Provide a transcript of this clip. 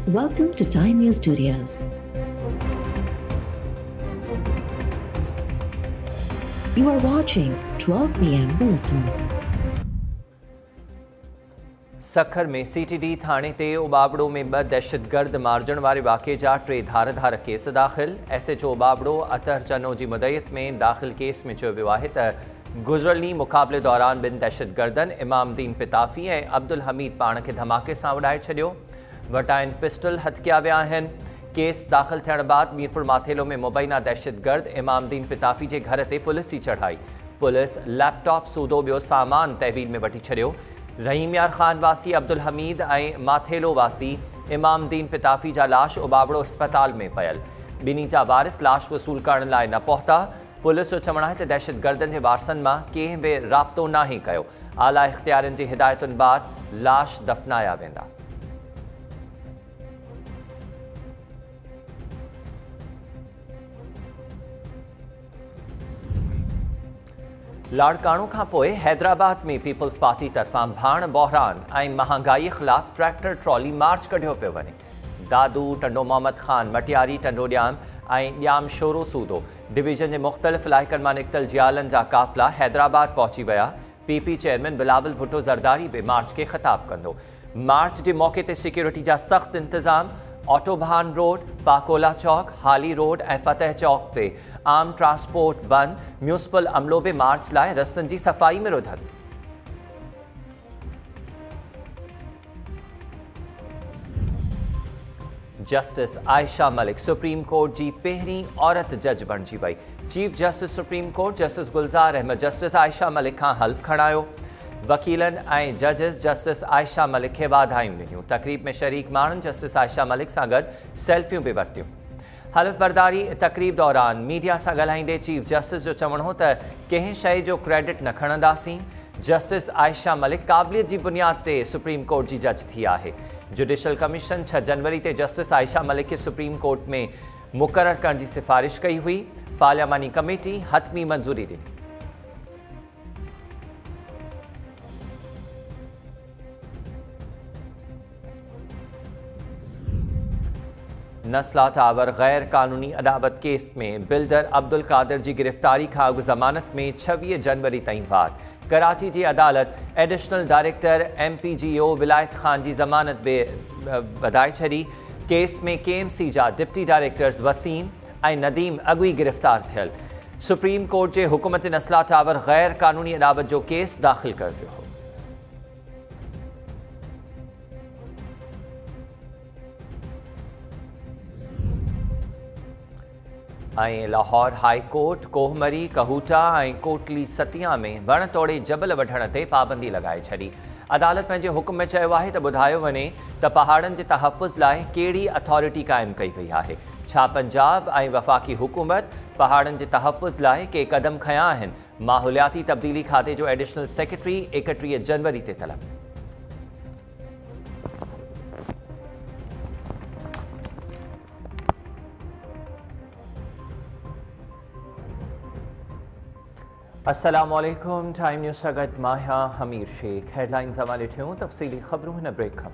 Welcome to Time News Studios. You are watching 12 p.m. Bulletin. Sukkur में CTD थाने ते उबाबड़ो में ब दहशतगर्द मारजण वारे वाक़े जा 3 धार केस दाख़िल। SHO उबाबड़ो अतहर चनो जी मुदयत में दाख़िल केस में चयो वियो आहे त गुज़िरियल ॾींहुं मुक़ाबले दौरान ॿिनि दहशतगर्दनि इमामुद्दीन पिताफ़ी ऐं अब्दुल हमीद पाण खे धमाके सां उॾाए छॾियो। वटाइन पिस्टल हथ कया विया आहिनि। केस दाख़िल थियण बाद मीरपुर माथेलो में मुबैना दहशतगर्द इमामुद्दीन पिताफ़ी जे घर ते पुलिस चढ़ाई। पुलिस लैपटॉप सूदो ॿियो सामान तहवील में वठी छॾियो। रहीम यार ख़ान वासी अब्दुल हमीद ऐं माथेलो वासी इमामुद्दीन पिताफ़ी जा लाश उबाबड़ो अस्पताल में पयल। ॿिन्ही जा वारिस लाश वसूल करण लाइ न पहुता। पुलिस जो चवणु आहे त दहशतगर्दनि जे वारसनि मां कंहिं बि राब्तो नाहे कयो। आला इख़्तियारनि जी हिदायतुनि बाद लाश दफ़नाया वेंदा। लाड़काणो खां पोइ हैदराबाद में पीपल्स पार्टी तरफ़ां भाण बहरान ऐं महांगाई ख़िलाफ़ ट्रैक्टर ट्रॉली मार्च कढियो पियो वञे। दादू टंडो मोहम्मद ख़ान मटियारी टंडो ॾियाम ऐं ॾियाम शोरो सूदो डिवीज़न जे मुख़्तलिफ़ इलाइक़नि मां निकितल जियालनि जा काफ़िला हैदराबाद पहुची विया। PP चेयरमैन बिलावल भुट्टो ज़रदारी बि मार्च खे ख़िताब कंदो। मार्च जे मौक़े ते सिक्योरिटी जा सख़्त इंतज़ाम। ऑटोबान रोड, पाकोला चौक, हाली रोड ऐं फतेह चौक ते आम ट्रांसपोर्ट बंद। म्यूनिसिपल अमलो बि मार्च लाइ रस्तनि जी सफ़ाई में रुधल। Justice Ayesha Malik supreme court जी पहिरीं औरत जज बणिजी वई। Chief justice supreme court justice Gulzar Ahmed justice Ayesha Malik खां हल्फ़ खणायो। वकीलनि ऐं जजिस जस्टिस आयशा मलिक खे वाधायूं ॾिनियूं। तक़रीब में शरीक माण्हुनि जस्टिस आयशा मलिक सां गॾु सेल्फियूं बि वरितियूं। हल्फ़ बरदारी तक़रीब दौरान मीडिया सां ॻाल्हाईंदे चीफ जस्टिस जो चवणु हो त कंहिं शइ जो क्रेडिट न खणंदासीं। जस्टिस आयशा मलिक क़ाबिलियत जी बुनियाद ते सुप्रीम कोर्ट जी जज थी आहे। जुडिशल कमीशन 6 जनवरी ते जस्टिस आयशा मलिक खे सुप्रीम कोर्ट में मुक़ररु करण जी सिफ़ारिश कई हुई। पार्लियामानी कमेटी हतमी मंज़ूरी ॾिनी। नस्ला टावर गैर कानूनी अदावत केस में बिल्डर अब्दुल कादिर जी गिरफ़्तारी खां अॻु ज़मानत में 26 जनवरी ताईं वाद। कराची जी अदालत एडिशनल डायरेक्टर MPGO विलायत ख़ान जी ज़मानत बि वधाए छॾी। केस में KMC जा डिप्टी डायरेक्टर्स वसीम ऐं नदीम अॻु ई गिरफ़्तार थियल। सुप्रीम कोर्ट जे हुकुम ते नस्ला टावर गैर कानूनी अदावत जो केस दाख़िल कयो वियो हो। ऐं लाहौर हाई कोर्ट कोहमरी कहूटा ऐं कोटली सतिया में वण तोड़े जबल वठण ते पाबंदी लॻाए छॾी। अदालत पंहिंजे हुकुम में चयो आहे त ॿुधायो वञे त पहाड़नि जे तहफ़ुज़ लाइ कहिड़ी अथॉरिटी क़ाइमु कई वई आहे। छा पंजाब ऐं वफ़ाक़ी हुकूमत पहाड़नि जे तहफ़ुज़ लाइ के क़दम खंया आहिनि? माहौलियाती तब्दीली खाते जो एडिशनल सेक्रेटरी 31 जनवरी ते तलब। अस्सलामुअलैकुम। टाइम न्यूज़ सां गॾु मां आहियां हमीर शेख। हेडलाइन्स हवाले थियूं तफ़सीली ख़बरूं हिन ब्रेक खां।